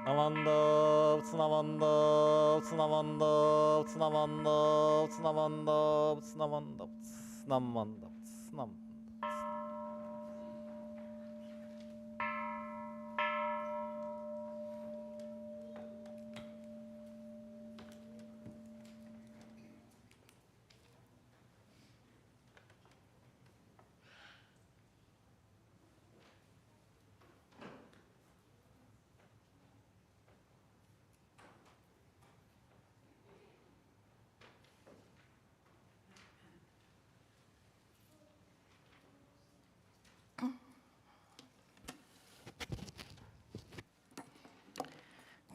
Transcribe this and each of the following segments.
Namanda, Namanda, Namanda, Namanda, Namanda, Namanda, Namanda, Namanda.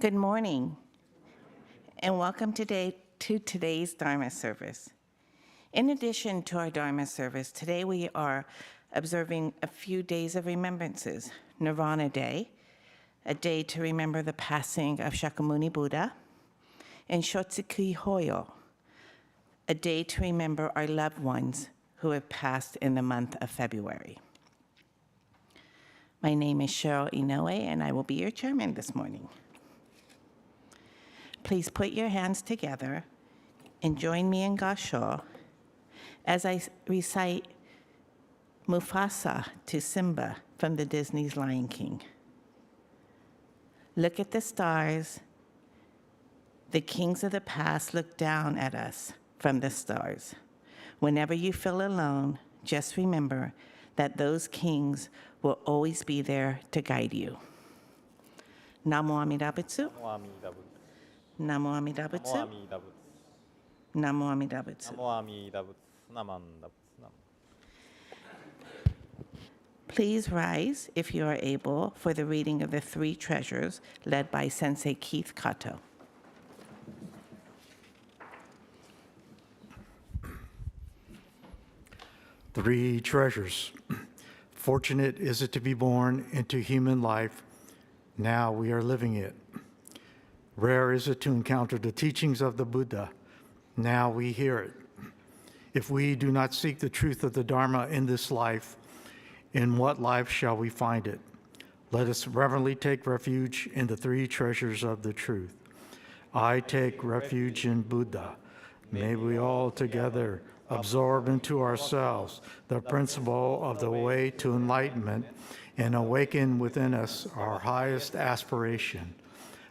Good morning, and welcome to today's Dharma service. In addition to our Dharma service, today we are observing a few days of remembrances. Nirvana Day, a day to remember the passing of Shakyamuni Buddha, and Shotsuki Hoyo, a day to remember our loved ones who have passed in the month of February. My name is Cheryl Inoue, and I will be your chairman this morning. Please put your hands together and join me in Gasho as I recite Mufasa to Simba from the Disney's Lion King. Look at the stars. The kings of the past look down at us from the stars. Whenever you feel alone, just remember that those kings will always be there to guide you. Namo Amida Butsu. Namo Amida Butsu. Namo Amida Butsu. Please rise, if you are able, for the reading of the three treasures led by Sensei Keith Kato. Three treasures. Fortunate is it to be born into human life. Now we are living it. Rare is it to encounter the teachings of the Buddha. Now we hear it. If we do not seek the truth of the Dharma in this life, in what life shall we find it? Let us reverently take refuge in the three treasures of the truth. I take refuge in Buddha. May we all together absorb into ourselves the principle of the way to enlightenment and awaken within us our highest aspiration.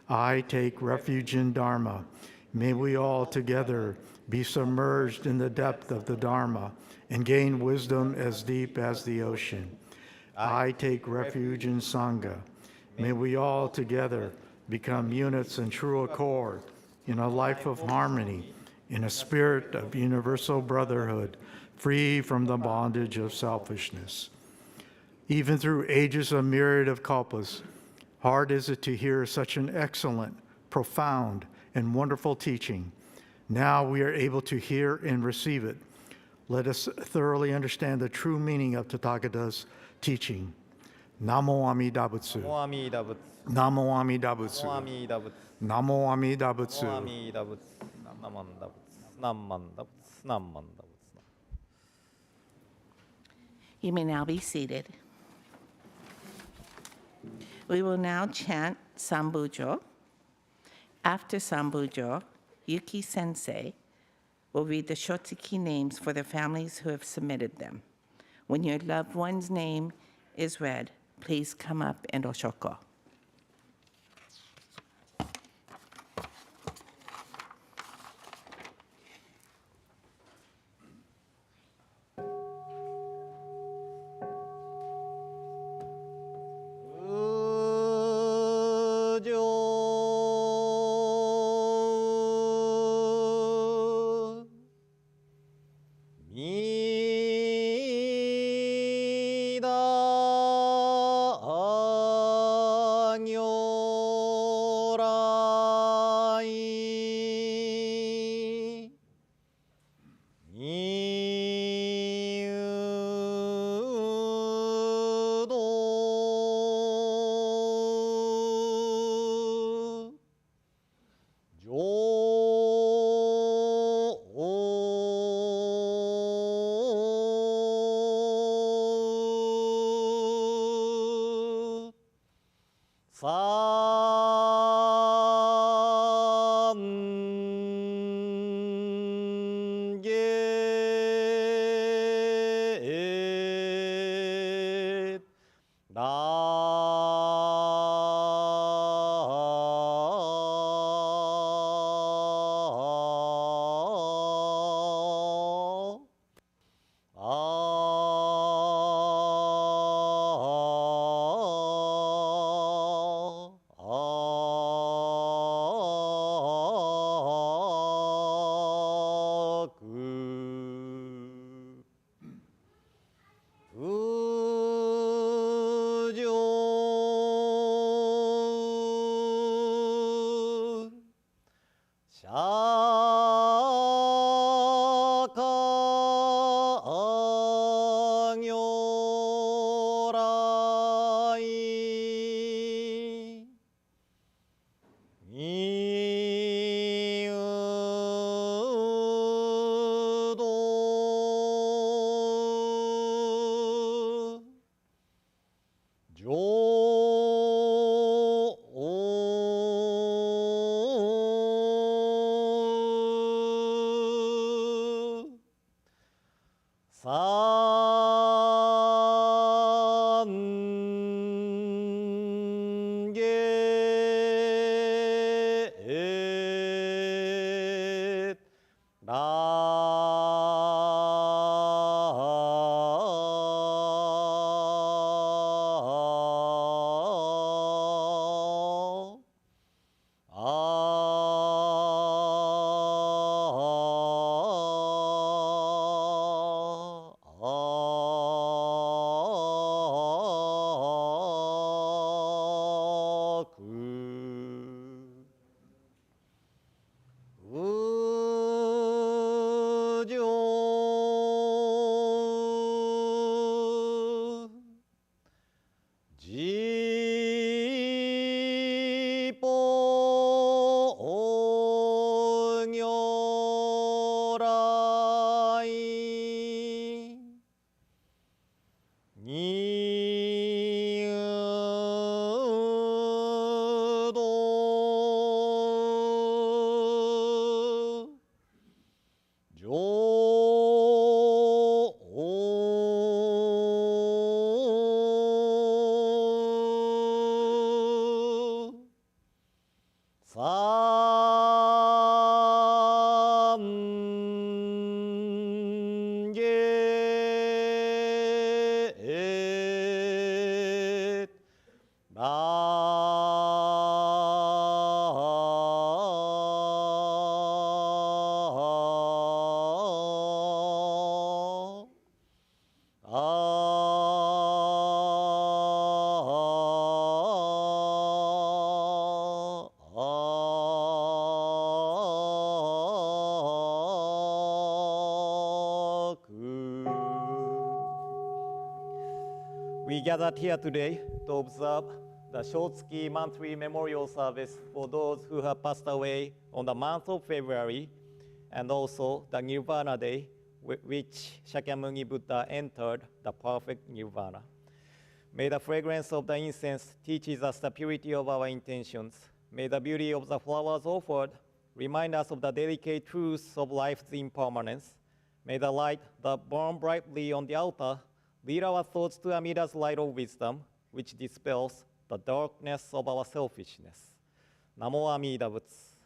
I take refuge in Dharma. May we all together be submerged in the depth of the Dharma and gain wisdom as deep as the ocean. I take refuge in Sangha. May we all together become units in true accord, in a life of harmony, in a spirit of universal brotherhood, free from the bondage of selfishness. Even through ages of myriad of kalpas, hard is it to hear such an excellent, profound, and wonderful teaching. Now we are able to hear and receive it. Let us thoroughly understand the true meaning of Tathagata's teaching. Namo Amida Butsu. Namo Amida Butsu. Namo Amida Butsu. You may now be seated. We will now chant Sambujo. After Sambujo, Yuki Sensei will read the Shotsuki names for the families who have submitted them. When your loved one's name is read, please come up and oshoko. Sa We gathered here today to observe the Shotsuki monthly memorial service for those who have passed away on the month of February, and also the Nirvana Day, which Shakyamuni Buddha entered the perfect Nirvana. May the fragrance of the incense teaches us the purity of our intentions. May the beauty of the flowers offered remind us of the delicate truths of life's impermanence. May the light that burns brightly on the altar lead our thoughts to Amida's light of wisdom, which dispels the darkness of our selfishness. Namo Amida Butsu.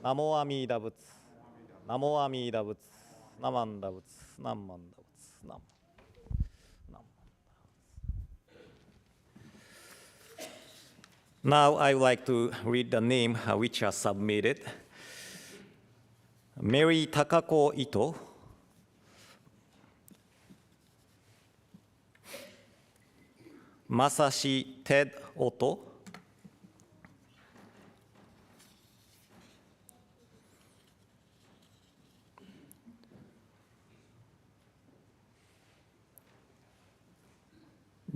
Namo Amida Butsu. Namo Amida Butsu. Namanda Butsu. Namanda Butsu. Nam. Now I would like to read the name which are submitted. Mary Takako Ito, Masashi Ted Oto,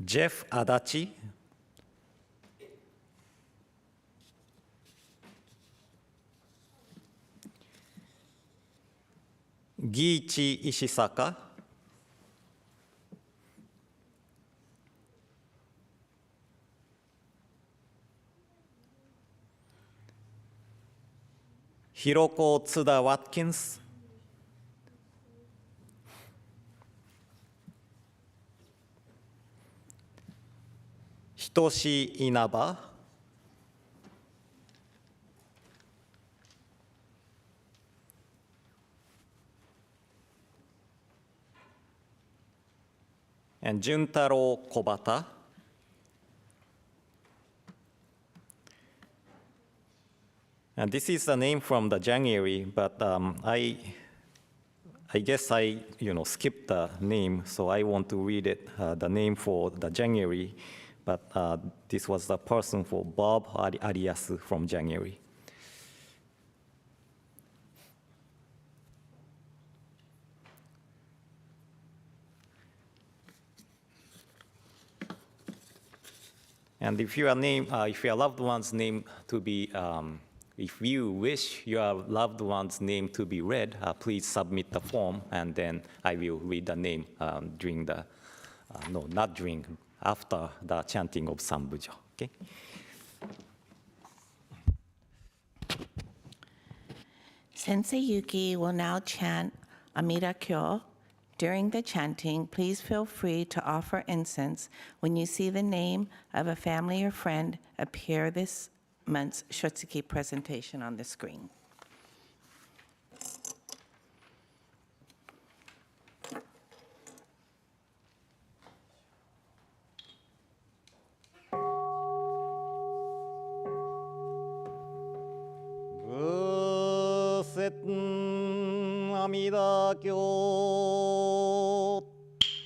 Jeff Adachi, Giichi Ishisaka, Hiroko Tsuda Watkins, Hitoshi Inaba, and Juntaro Kobata. And this is the name from the January, but I guess I skipped the name, so I want to read it, the name for the January, but this was the person for Bob Arias from January. And if your loved one's name to be, if you wish your loved one's name to be read, please submit the form, and then I will read the name during the, not during, after the chanting of Sambujo. Okay? Sensei Yuki will now chant Amida Kyo. During the chanting, please feel free to offer incense when you see the name of a family or friend appear this month's Shotsuki presentation on the screen. Amida Kyo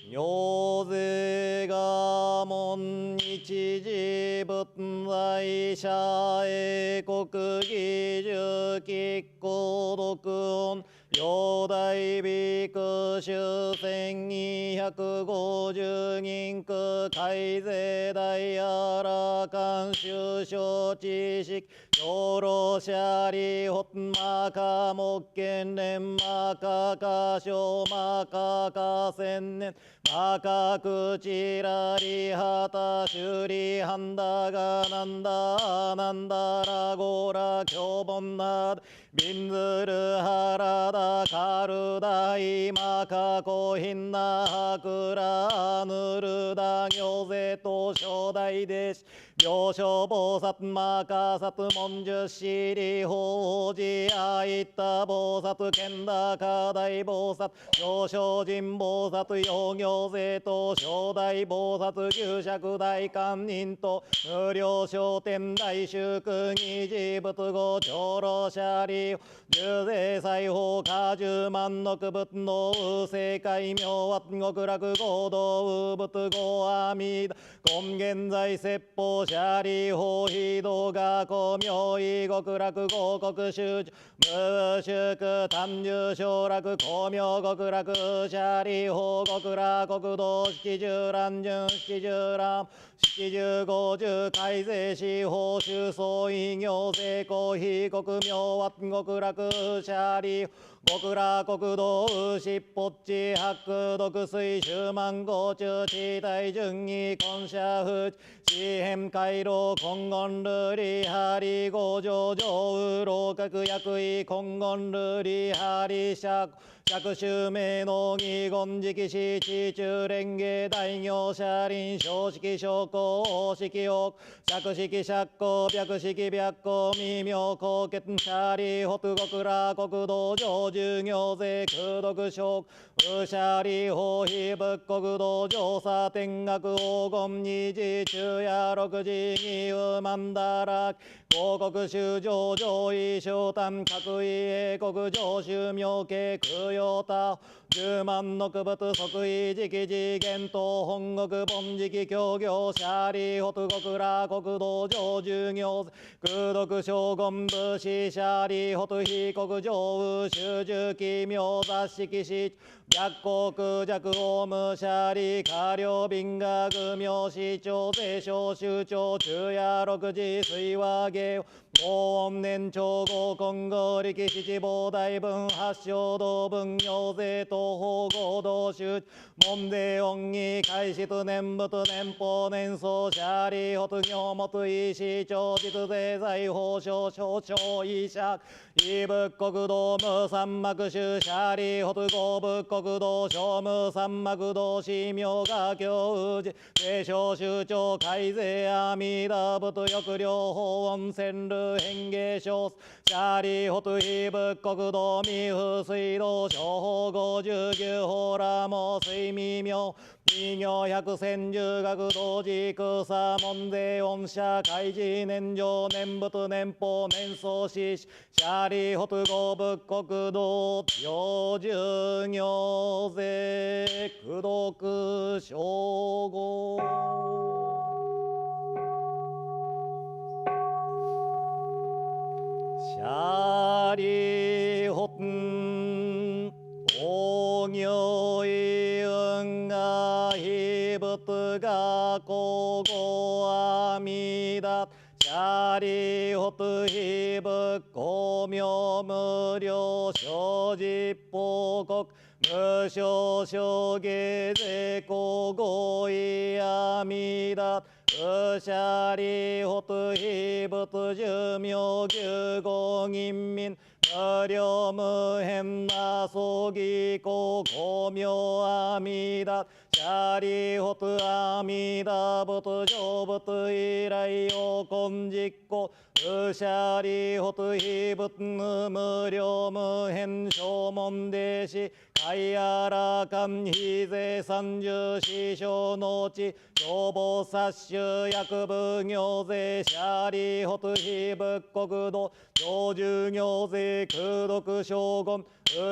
Nyoze ga mon nichiji butzai shae kokugi juki kodokun yodai biku shusen 250人区改正大ara kan shu shou知識よろしゃりほっまかもっけんれんまかかしょまかかせんねんまかくちらりはたしゅりはんだがなんだなんだらごらきょぼんなびんずるはらだかるだいまかこひんなはくらぬるだぎょぜと初代でし行書菩薩摩訶薩文殊師利法寺あいった菩薩賢高大菩薩行精進菩薩養行勢と正大菩薩牛釈大観音と無料商店大祝二次仏語長老舎利十税裁法果十万の仏の右世界妙和極楽合同仏語阿弥陀根現在説法舎利法非道学校妙意極楽合国修無宿単十小楽光明極楽舎利法極楽国道七十乱順七十乱七十五十改正司法修相異行成功非国妙和極楽舎利極楽国道七ぽっち白毒水十万五中地大順義根社府四辺回廊根言ルリハリ五条上老閣薬医根言ルリハリ釈衆名の義言直視地中連芸大行車輪小式小公大式奥釈式釈公白式白公未妙高血車利北極楽国道上十行税空毒小右舎利法非仏国道上差天学黄金二次中夜六時二右万堕落広告修上上位小丹各位英国上州妙慶空用他十万の区仏即位直次元東本国本直協業舎利北極楽国道上十行空毒将軍武士舎利北非国上右修十奇妙雑式士白国弱オウム舎利下領賓学妙市長税商州長中夜六時水和芸高音年長合金合力七膨大分八正道分行税東方合同州門税恩義開始年仏年俸年相舎利北行元医師長実税財法省省庁医者異仏国道無三幕宗舎利北合仏国道小無三幕道司明画教宇治税商州長改税阿弥陀仏抑量法音線路変芸小舎利北非仏国道未風水道小法五十九法羅網水未明異行百千十学道寺空差門税恩社開示年上年仏年俸年相師舎利北合仏国道上十行税功徳称号舎利北大行意運が非仏が皇后阿弥陀舎利北非仏光明無料正実報告無償証下税皇后意阿弥陀舎利北非仏寿命九五人民無料無辺な葬儀公光明阿弥陀舎利北阿弥陀仏成仏以来を根実行舎利北非仏無料無辺正門弟子海あらかん非税三十四小の地消防殺種薬部行税舎利北非仏国土上十行税空毒将軍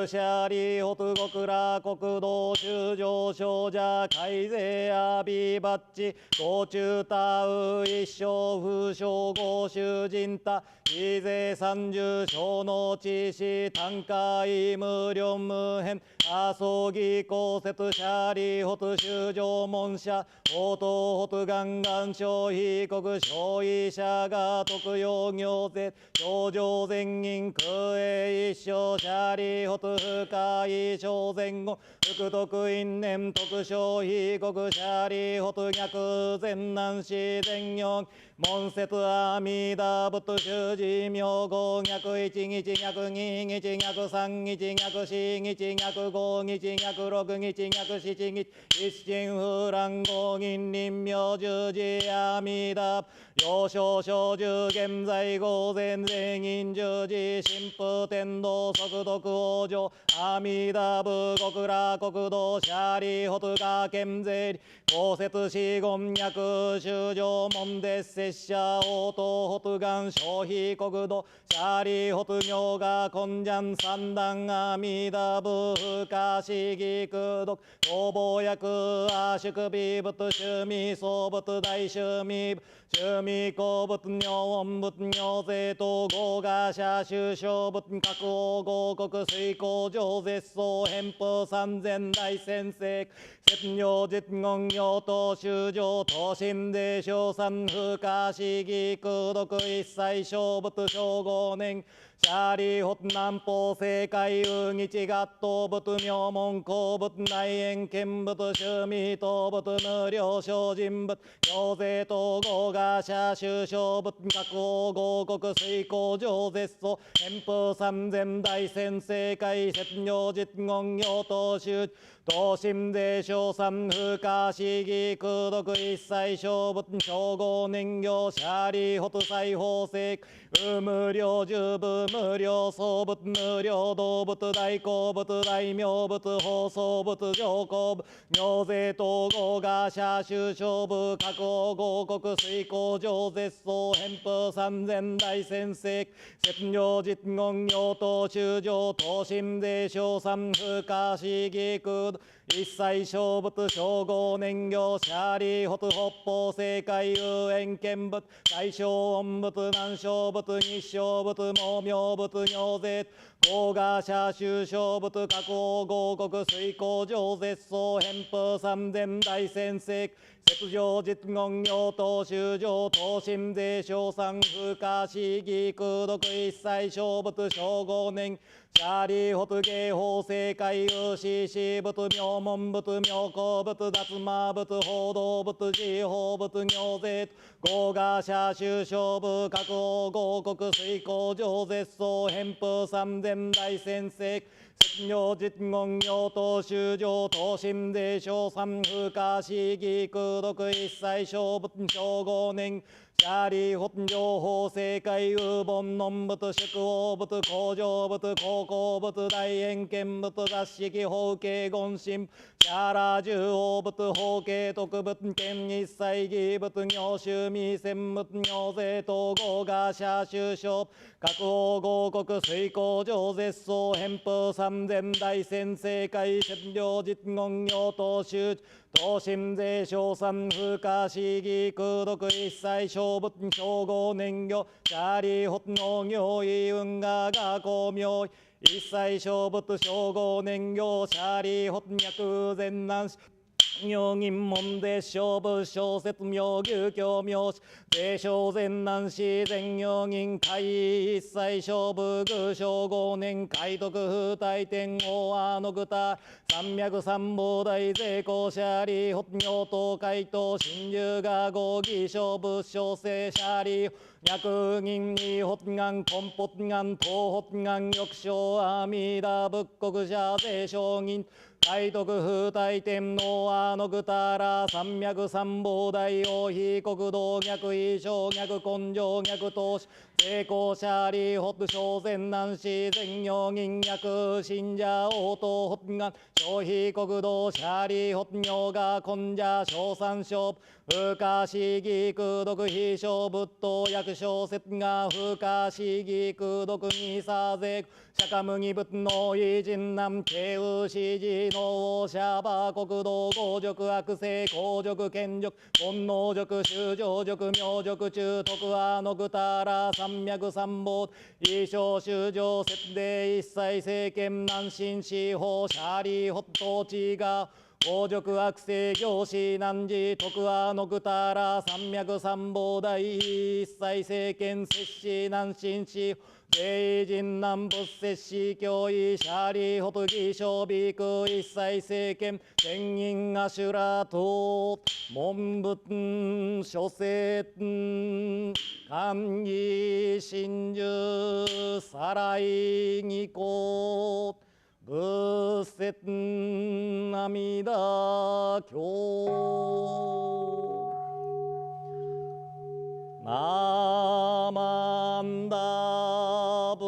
舎利北極楽国道中上少者改税阿鼻バッチ高中他右一生不傷合衆人他非税三十小の地市単価無料無辺阿葬儀公設舎利北修上門社応答北願願消費国消費者が特用行税上場全員空営一生舎利北深い小前後福徳因縁特消費国舎利北逆全南市全四門節阿弥陀仏修持名号逆一日逆二日逆三日逆四日逆5日逆6日逆7日一心不乱五銀臨明十字阿弥陀幼少小寿現在午前全員十字神父天道速読往生阿弥陀仏極楽国土舎利仏が健税公設四言脈修上門で拙者応答仏願消費国土舎利仏行が根山三段阿弥陀仏不可思議功徳逃亡薬阿宿美仏趣味総仏大趣味趣味公仏妙音仏妙税統合が社修正仏各王合国水耕上絶相返風三千大先生説明実言用等修上等身で称賛不可思議功徳一切小仏小五年舎利仏南方正解有日合道仏妙門公仏内縁見仏趣味等仏無料精進仏行税統合が社修正仏各王合国水耕上絶相返風三千大先生会説明実言用等修同心税称賛不可思議功徳一切小仏小五年行舎利仏裁縫世無料十部無料総仏無料動物大公仏大名仏放送仏上皇仏妙税統合が社修正部各王合国水耕上絶相返風三千大先生説明実言用等修上等身税称賛不可思議功徳一切小仏小五年行舎利仏北方正解有縁見仏大小音仏南小仏日小仏毛明仏尿税合が社修正仏各王合国水耕上絶相返風三千大先生説上実言用等修上等身税称賛不可思議功徳一切小仏小五年舎利仏芸法正解有志士仏妙門仏妙高仏脱魔仏報道仏自法仏行税合が社修正部各王合国水耕上絶相返風三千大先生説明実言用等修上等身税称賛不可思議功徳一切小仏小五年舎利仏情報正解有煩悩仏宿王仏工場仏高校仏大円見仏雑式法慶言心舎羅十王仏法慶特仏見一切義仏行趣味専仏行税統合が社修正各王合国水耕上絶相返風三千大先生会説明実言用等修等身税称賛不可思議功徳一切小仏小五年行舎利仏農業意運河が公明一切小仏小五年行舎利仏脈前南妙銀門で小仏小説妙牛教妙子税小前南市全妙銀会一切小仏具小五年解徳不退天王阿の具三脈三宝大税公舎利仏尿等解答真珠が合義小仏小生舎利脈銀に仏願根仏願東仏願翼小阿弥陀仏国者税小銀解徳不退天皇阿の具ら三脈三宝大王非国道逆異小逆根性逆投資税公舎利仏小前南市全行銀逆信者応答仏願消費国道舎利仏尿が根者小三小不可思議功徳非小仏道役小説が不可思議功徳にさ税釈迦無義仏の偉人南慶右指示のシャバ国道合辱悪性公辱権辱煩悩辱修上辱妙辱中徳阿の具ら三脈三宝異小修上節で一切政権南進司法舎利仏統治が合辱悪性行使難事徳阿の具ら三脈三宝大一切政権摂氏南進司税人南仏摂氏教位舎利仏義小美空一切政権天人阿修羅等文仏諸聖官義真珠さらい義行仏説阿弥陀経ナマンダブ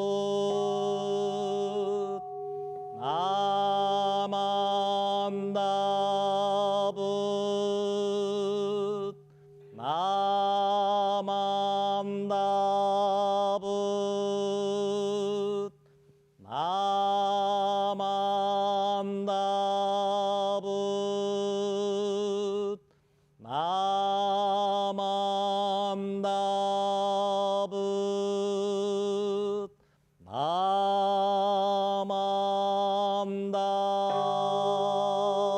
ナマンダブナマンダブナマンダブナマンダブナマンダ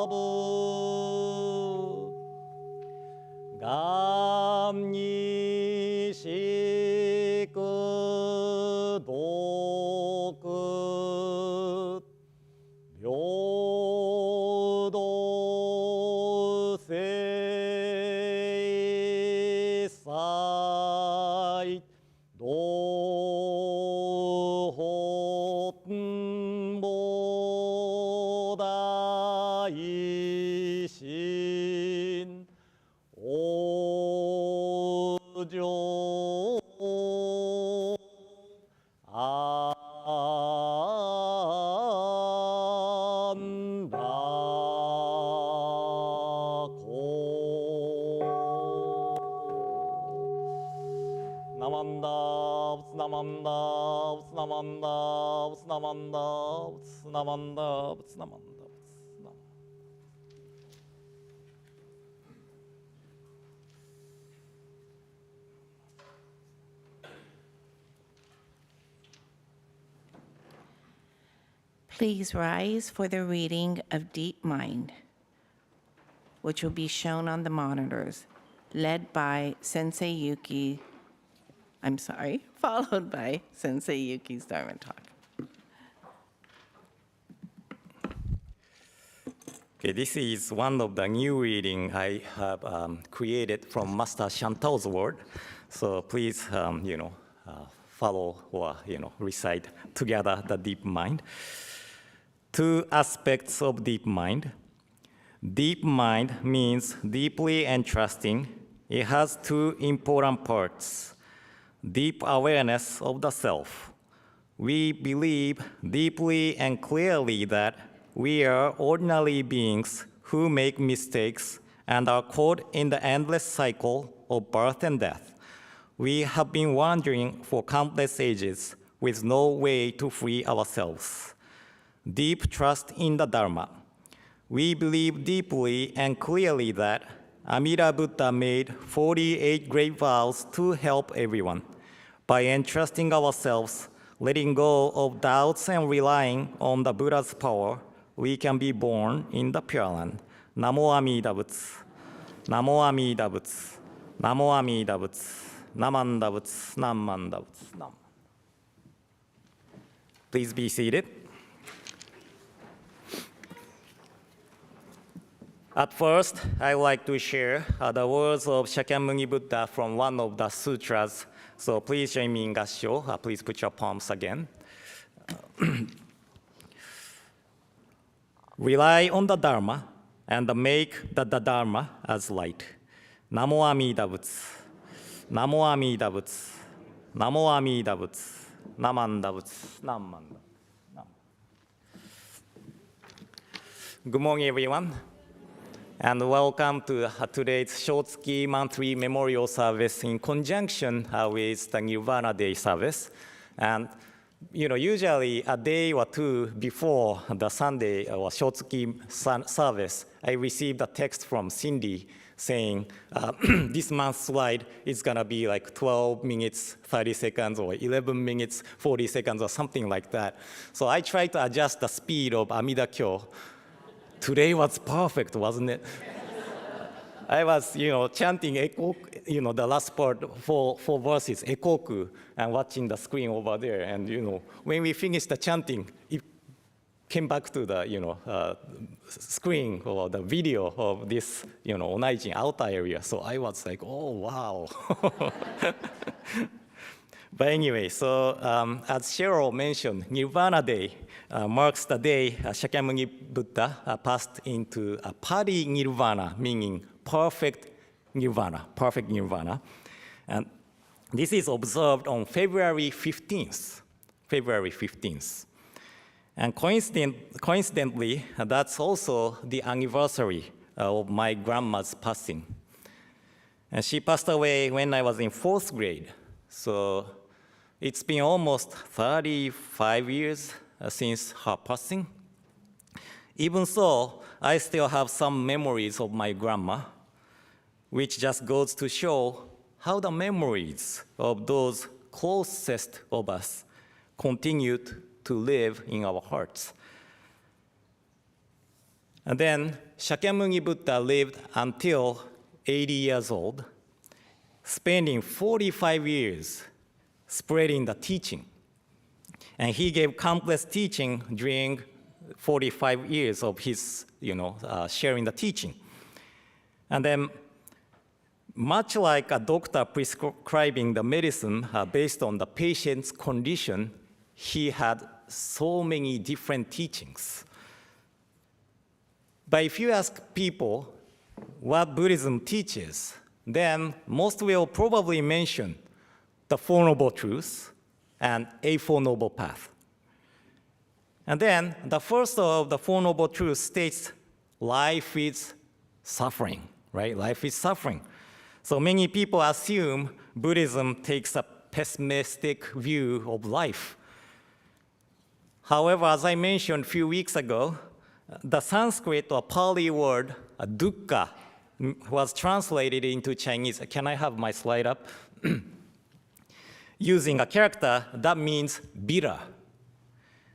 ブがんにしくどく平等性祭同本菩提心往生安楽ナマンダーブツナマンダーブツナマンダーブツナマンダーブツナマンダーブツナマンダーブツナマンダーブツナPlease rise for the reading of Deep Mind, which will be shown on the monitors, followed by Sensei Yuki's Dharma talk. Okay, this is one of the new reading I have created from Master Chantal's word. So please, follow or recite together the deep mind. Two aspects of deep mind. Deep mind means deeply and trusting. It has two important parts. Deep awareness of the self. We believe deeply and clearly that we are ordinary beings who make mistakes and are caught in the endless cycle of birth and death. We have been wandering for countless ages with no way to free ourselves. Deep trust in the Dharma. We believe deeply and clearly that Amida Buddha made 48 great vows to help everyone. By entrusting ourselves, letting go of doubts and relying on the Buddha's power, we can be born in the Pure Land. Namo Amida Butsu. Namo Amida Butsu. Namo Amida Butsu. Namanda Butsu. Namanda Butsu. Nam. Please be seated. At first, I would like to share the words of Shakyamuni Buddha from one of the sutras. So please join me in Gassho. Please put your palms again. Rely on the Dharma and make the Dharma as light. Namo Amida Butsu. Namo Amida Butsu. Namo Amida Butsu. Namanda Butsu. Namanda. Good morning, everyone. And welcome to today's Shotsuki monthly memorial service in conjunction with the Nirvana Day service. And usually a day or two before the Sunday or Shotsuki service, I received a text from Cindy saying this month's slide is gonna be like 12 minutes, 30 seconds, or 11 minutes, 40 seconds, or something like that. So I tried to adjust the speed of Amida Kyo. Today was perfect, wasn't it? I was, chanting the last part, four verses, ekoku, and watching the screen over there. And, when we finished the chanting, it came back to the, screen or the video of this, Onaijin outer area. So I was like, oh, wow. But anyway, so as Cheryl mentioned, Nirvana Day marks the day Shakyamuni Buddha passed into a parinirvana, meaning perfect nirvana, perfect nirvana. And this is observed on February 15th, February 15th. And coincidentally, that's also the anniversary of my grandma's passing. And she passed away when I was in 4th grade. So it's been almost 35 years since her passing. Even so, I still have some memories of my grandma, which just goes to show how the memories of those closest of us continued to live in our hearts. And then Shakyamuni Buddha lived until 80 years old, spending 45 years spreading the teaching. And he gave countless teaching during 45 years of his, sharing the teaching. And then, much like a doctor prescribing the medicine based on the patient's condition, he had so many different teachings. But if you ask people what Buddhism teaches, then most will probably mention the Four Noble Truths and Eightfold Noble Path. And then the first of the Four Noble Truths states life is suffering, right? Life is suffering. So many people assume Buddhism takes a pessimistic view of life. However, as I mentioned a few weeks ago, the Sanskrit or Pali word dukkha was translated into Chinese. Can I have my slide up? Using a character that means bitter,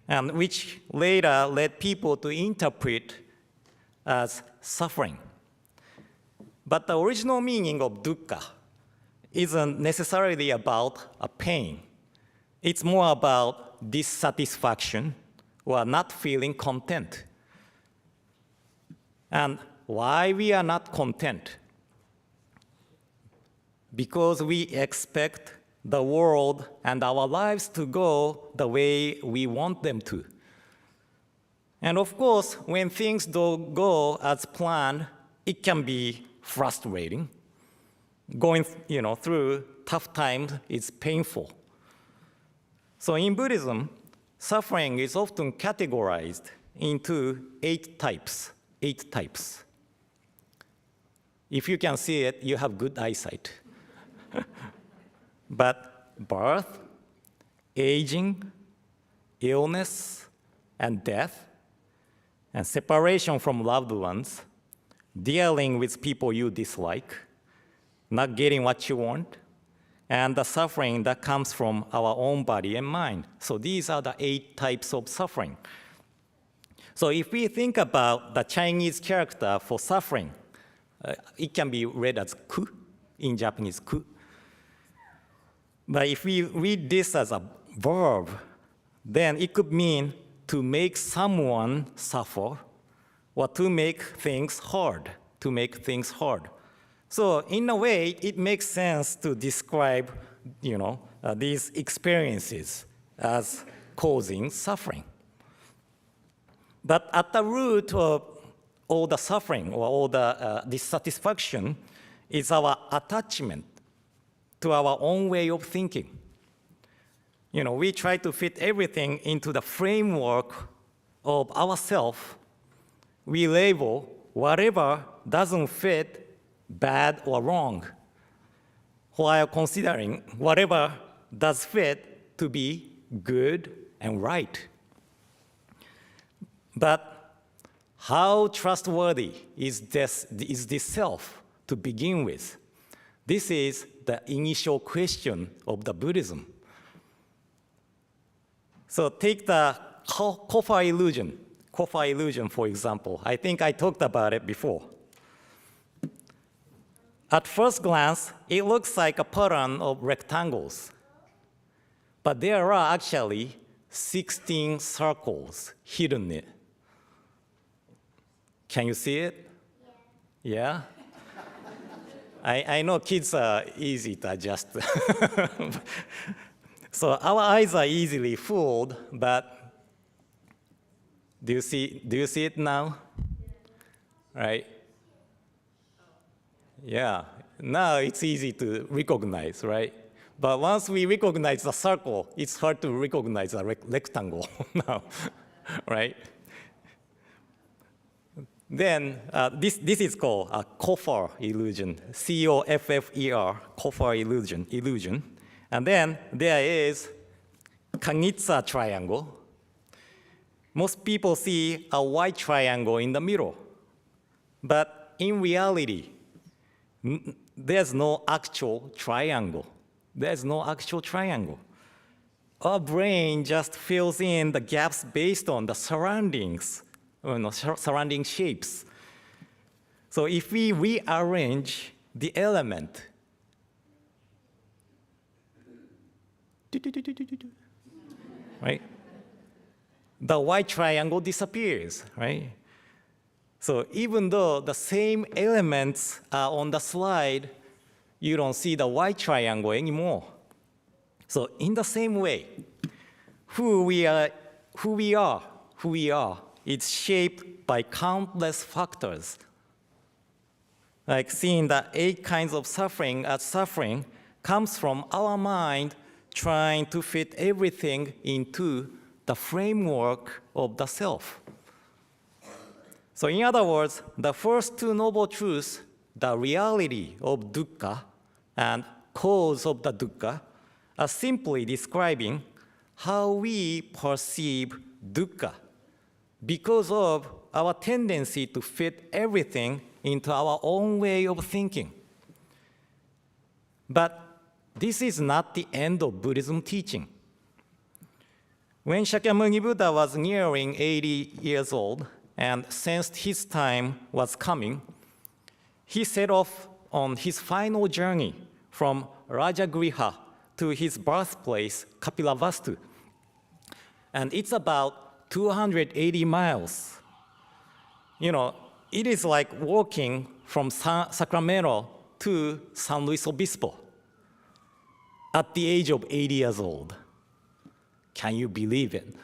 and which later led people to interpret as suffering. But the original meaning of dukkha isn't necessarily about a pain. It's more about dissatisfaction or not feeling content. And why we are not content? Because we expect the world and our lives to go the way we want them to. And of course, when things don't go as planned, it can be frustrating. Going through tough times is painful. So in Buddhism, suffering is often categorized into 8 types. 8 types. If you can see it, you have good eyesight. But birth, aging, illness, and death, and separation from loved ones, dealing with people you dislike, not getting what you want, and the suffering that comes from our own body and mind. So these are the 8 types of suffering. So if we think about the Chinese character for suffering, it can be read as ku, in Japanese, ku. But if we read this as a verb, then it could mean to make someone suffer or to make things hard, to make things hard. So in a way, it makes sense to describe, these experiences as causing suffering. But at the root of all the suffering or all the dissatisfaction is our attachment to our own way of thinking. We try to fit everything into the framework of ourselves. We label whatever doesn't fit bad or wrong, while considering whatever does fit to be good and right. But how trustworthy is this self to begin with? This is the initial question of the Buddhism. So take the Kofa illusion. Kofa illusion, for example. I think I talked about it before. At first glance, it looks like a pattern of rectangles. But there are actually 16 circles hidden in it. Can you see it? Yeah? I know kids are easy to adjust. So our eyes are easily fooled, but do you see it now? Right? Yeah, now it's easy to recognize, right? But once we recognize the circle, it's hard to recognize a rectangle now, right? Then this is called a Koffer illusion, C-O-F-F-E-R, Koffer illusion. And then there is Kanitsa triangle. Most people see a white triangle in the middle. But in reality, there's no actual triangle. There's no actual triangle. Our brain just fills in the gaps based on the surroundings, surrounding shapes. So if we rearrange the element, right? The white triangle disappears, right? So even though the same elements are on the slide, you don't see the white triangle anymore. So in the same way, who we are, it's shaped by countless factors. Like seeing the 8 kinds of suffering as suffering comes from our mind trying to fit everything into the framework of the self. So in other words, the first 2 noble truths, the reality of dukkha and cause of the dukkha, are simply describing how we perceive dukkha because of our tendency to fit everything into our own way of thinking. But this is not the end of Buddhism teaching. When Shakyamuni Buddha was nearing 80 years old and sensed his time was coming, he set off on his final journey from Rajagriha to his birthplace, Kapilavastu. And it's about 280 miles. You know, it is like walking from Sacramento to San Luis Obispo at the age of 80 years old. Can you believe it?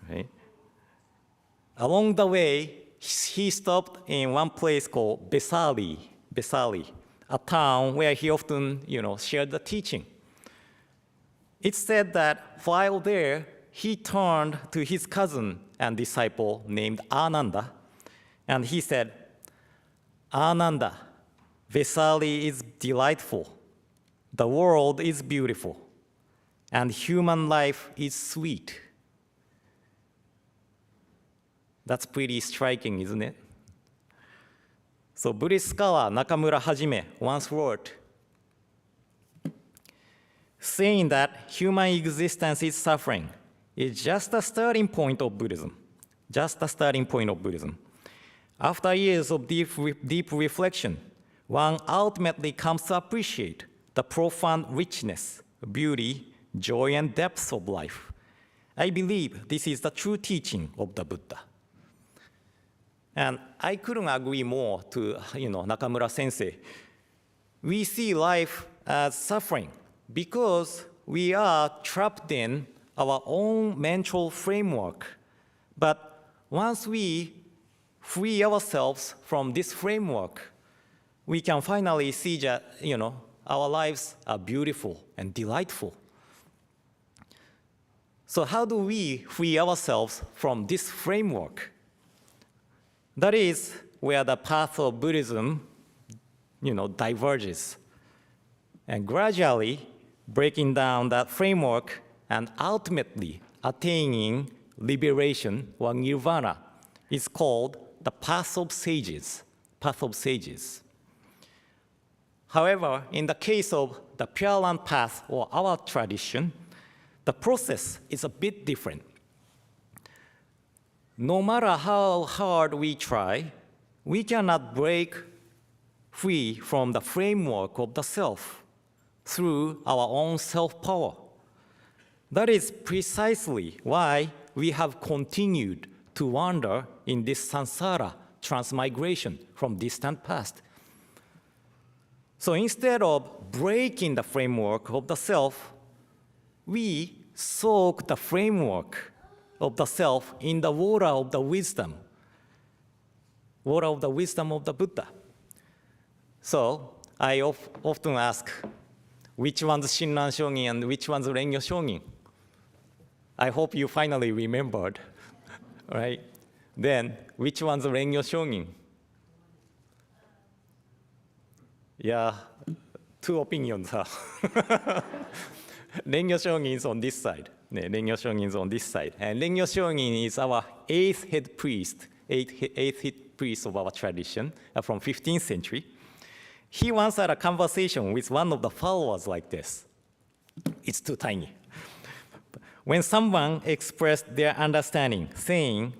Right? Along the way, he stopped in one place called Besali, a town where he often, shared the teaching. It's said that while there, he turned to his cousin and disciple named Ananda, and he said, "Ananda, Vesali is delightful, the world is beautiful, and human life is sweet." That's pretty striking, isn't it? So Buddhist scholar Nakamura Hajime once wrote, saying that human existence is suffering is just a starting point of Buddhism. Just a starting point of Buddhism. After years of deep reflection, one ultimately comes to appreciate the profound richness, beauty, joy, and depth of life. I believe this is the true teaching of the Buddha. And I couldn't agree more to Nakamura Sensei. We see life as suffering because we are trapped in our own mental framework. But once we free ourselves from this framework, we can finally see that our lives are beautiful and delightful. So how do we free ourselves from this framework? That is where the path of Buddhism, diverges. And gradually breaking down that framework and ultimately attaining liberation or nirvana is called the path of sages. Path of sages. However, in the case of the Pure Land path or our tradition, the process is a bit different. No matter how hard we try, we cannot break free from the framework of the self through our own self-power. That is precisely why we have continued to wander in this samsara transmigration from distant past. So instead of breaking the framework of the self, we soak the framework of the self in the water of the wisdom of the Buddha. So I often ask, which one's Shinran Shongin and which one's Rengyo Shongin? I hope you finally remembered, right? Then, which one's Rengyo Shongin? Yeah, two opinions. Rengyo Shongin is on this side. Rengyo Shongin is on this side. And Rengyo Shongin is our eighth head priest of our tradition from 15th century. He once had a conversation with one of the followers like this. It's too tiny. When someone expressed their understanding, saying,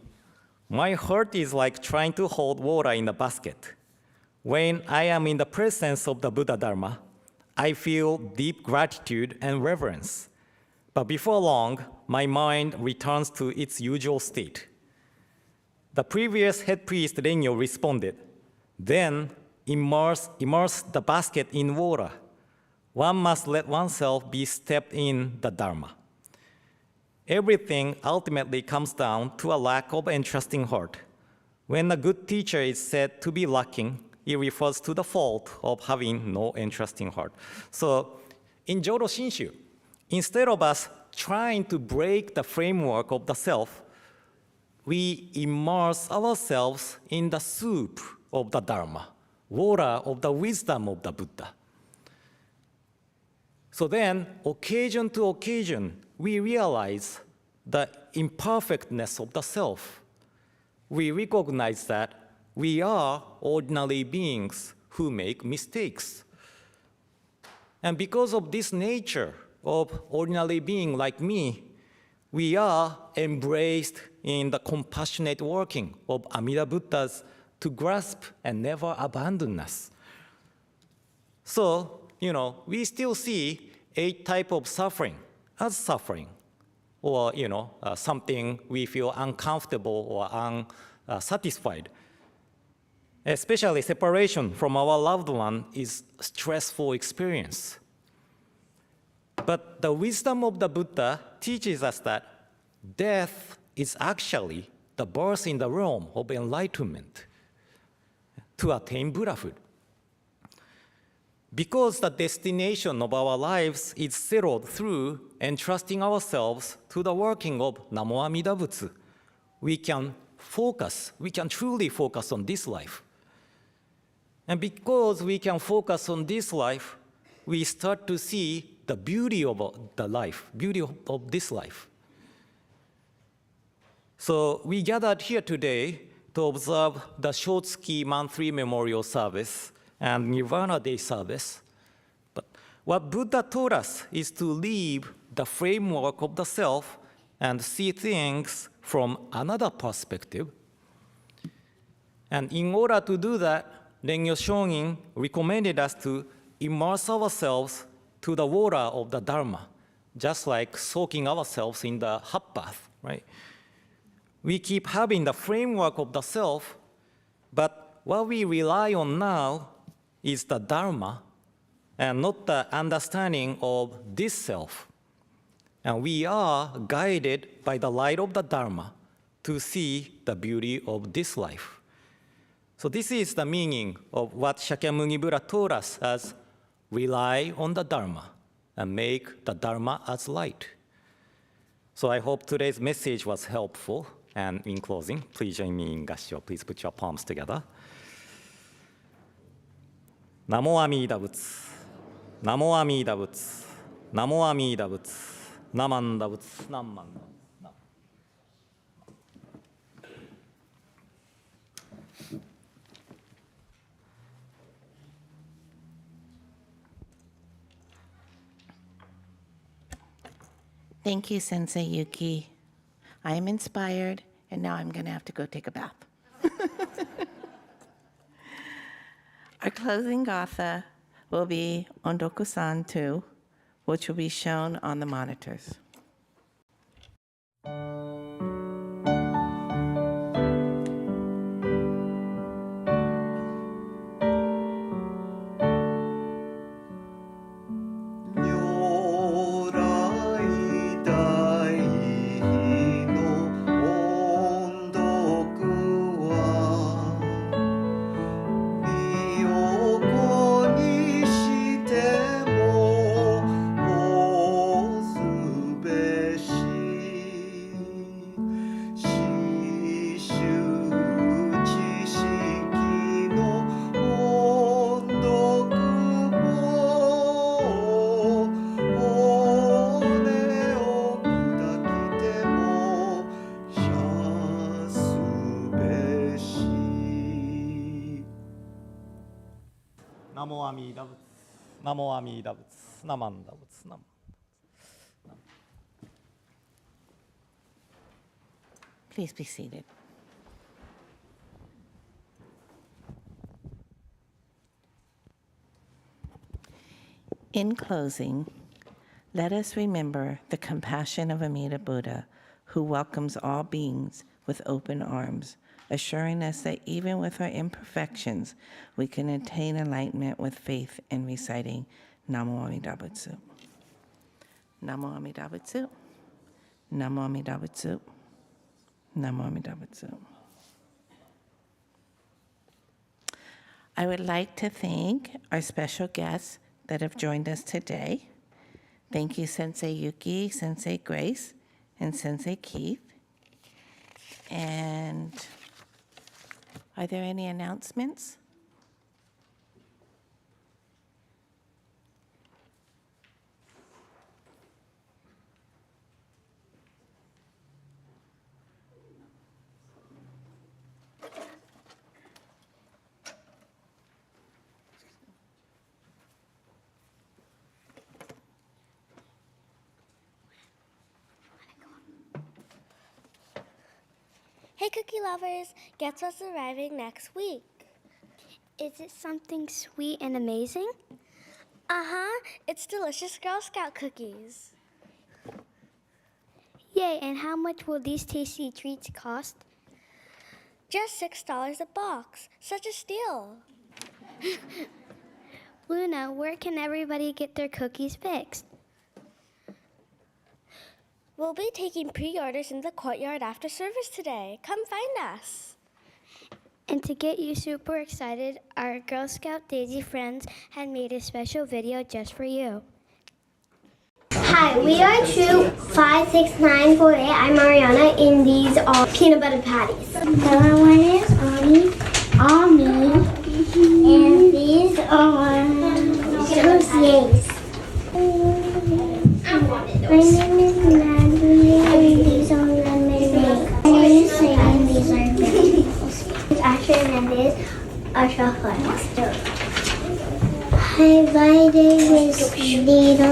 "My heart is like trying to hold water in a basket. When I am in the presence of the Buddha Dharma, I feel deep gratitude and reverence. But before long, my mind returns to its usual state." The previous head priest Rengyo responded, "Then immerse the basket in water. One must let oneself be steeped in the Dharma." Everything ultimately comes down to a lack of entrusting heart. When a good teacher is said to be lacking, it refers to the fault of having no entrusting heart. So in Jodo Shinshu, instead of us trying to break the framework of the self, we immerse ourselves in the soup of the Dharma, water of the wisdom of the Buddha. So then, occasion to occasion, we realize the imperfectness of the self. We recognize that we are ordinary beings who make mistakes. And because of this nature of ordinary being like me, we are embraced in the compassionate working of Amida Buddhas to grasp and never abandon us. So, we still see 8 types of suffering as suffering, or, something we feel uncomfortable or unsatisfied. Especially separation from our loved one is a stressful experience. But the wisdom of the Buddha teaches us that death is actually the birth in the realm of enlightenment to attain Buddhahood. Because the destination of our lives is settled through entrusting ourselves to the working of Namo Amida Butsu, we can truly focus on this life. And because we can focus on this life, we start to see the beauty of this life. So we gathered here today to observe the Shotsuki monthly memorial service and Nirvana Day service. But what Buddha taught us is to leave the framework of the self and see things from another perspective. And in order to do that, Rengyo Shongin recommended us to immerse ourselves to the water of the Dharma, just like soaking ourselves in the hot bath, right? We keep having the framework of the self, but what we rely on now is the Dharma and not the understanding of this self. And we are guided by the light of the Dharma to see the beauty of this life. So this is the meaning of what Shakyamuni Buddha taught us as rely on the Dharma and make the Dharma as light. So I hope today's message was helpful. And in closing, please join me in Gassho. Please put your palms together. Namo Amida Butsu. Namo Amida Butsu. Namo Amida Butsu. Namanda Butsu. Namanda. Thank you, Sensei Yuki. I am inspired, and now I'm going to have to go take a bath. Our closing gatha will be Ondoku-san 2, which will be shown on the monitors. Namo Amida Butsu. Namo Amida Butsu. Namanda Butsu. Nam. Please be seated. In closing, let us remember the compassion of Amida Buddha, who welcomes all beings with open arms, assuring us that even with our imperfections, we can attain enlightenment with faith in reciting Namo Amida Butsu. Namo Amida Butsu. Namo Amida Butsu. Namo Amida Butsu. I would like to thank our special guests that have joined us today. Thank you, Sensei Yuki, Sensei Grace, and Sensei Keith. And are there any announcements? Hey cookie lovers, guess what's arriving next week? Is it something sweet and amazing? It's delicious Girl Scout cookies. Yay, and how much will these tasty treats cost? Just $6 a box. Such a steal. Luna, where can everybody get their cookies fixed? We'll be taking pre-orders in the courtyard after service today. Come find us. And to get you super excited, our Girl Scout Daisy friends had made a special video just for you. Hi, we are Troop 56948. I'm Mariana, and these are peanut butter patties. The other one is Ami, and these are Tuesdays. My name is Natalie, and these are lemonade. My name is Sam, and these are vegetables. It's Asher, and these are chocolate. Hi, my name is Nina,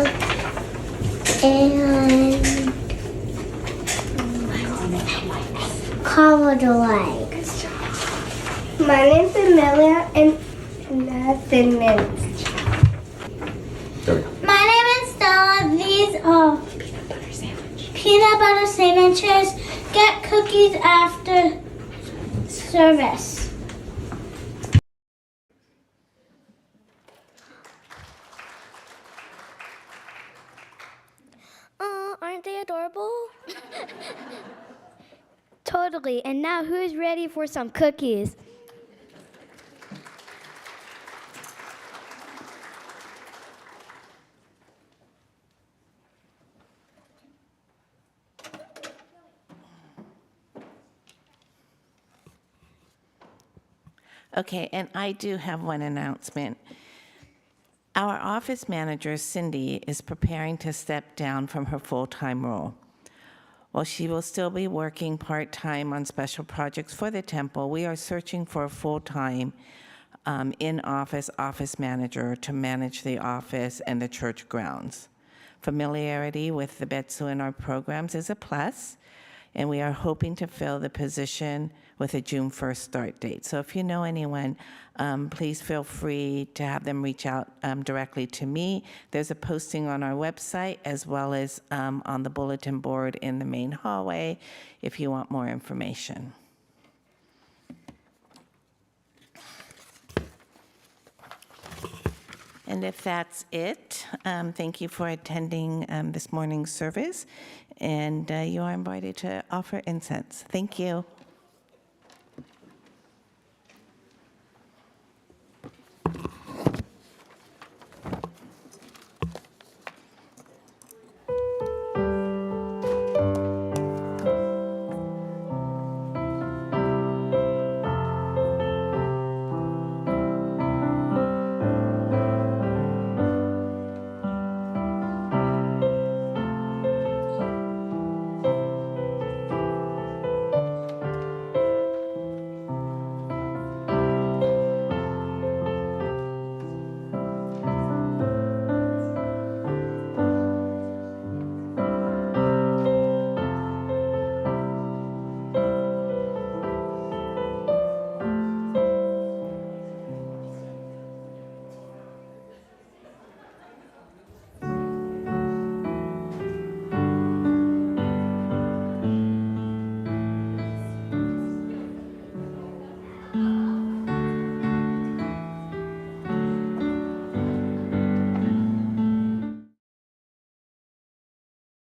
and Commodore. My name's Amelia, and nothing minutes. My name is Stella. These are peanut butter sandwiches. Get cookies after service. Aren't they adorable? Totally. And now who's ready for some cookies? Okay, and I do have one announcement. Our office manager, Cindy, is preparing to step down from her full-time role. While she will still be working part-time on special projects for the temple, we are searching for a full-time office manager to manage the office and the church grounds. Familiarity with the Betsu and our programs is a plus, and we are hoping to fill the position with a June 1st start date. So if you know anyone, please feel free to have them reach out directly to me. There's a posting on our website as well as on the bulletin board in the main hallway if you want more information. And if that's it, thank you for attending this morning's service, and you are invited to offer incense. Thank you.